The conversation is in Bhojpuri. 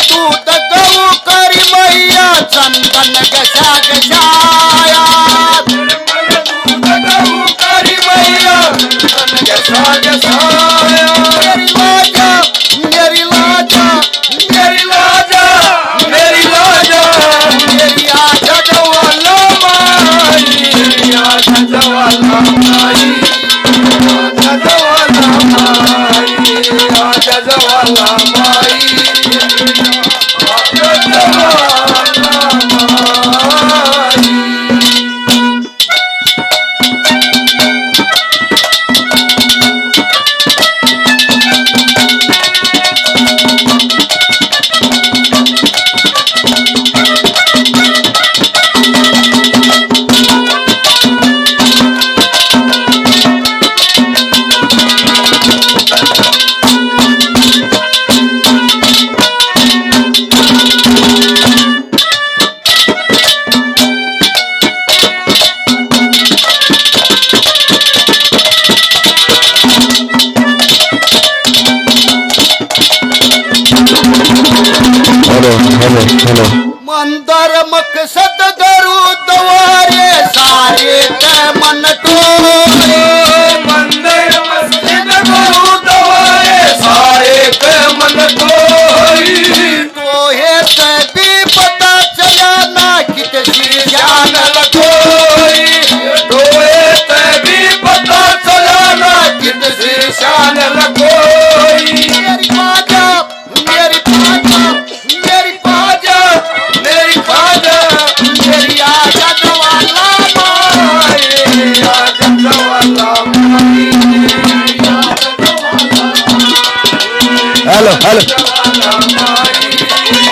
दूध गहू करी मैया चंदन गशा गशाया दूध गहू करी मैया चंदन गशा गशाया मेरी लाजा मेरी लाजा मेरी लाजा मेरी आजा जवाला माई आजा जवाला माई आजा जवाला माई आजा जवाला माई आजा जवाला माई मंदर मकसद गरु द्वारे सारे के मन टोरे मंदिर मस्जिद गरु द्वारे सारे के मन टोरी तोहे तभी पता चला ना कितनी जान लगोई तोहे तभी पता चला ना कितनी शान लगोई मेरी माता मेरी माता मेरी पाजा मेरी पाजा मेरी आजा जवाला माई आजा जवाला माई हेलो हेलो जवाला माई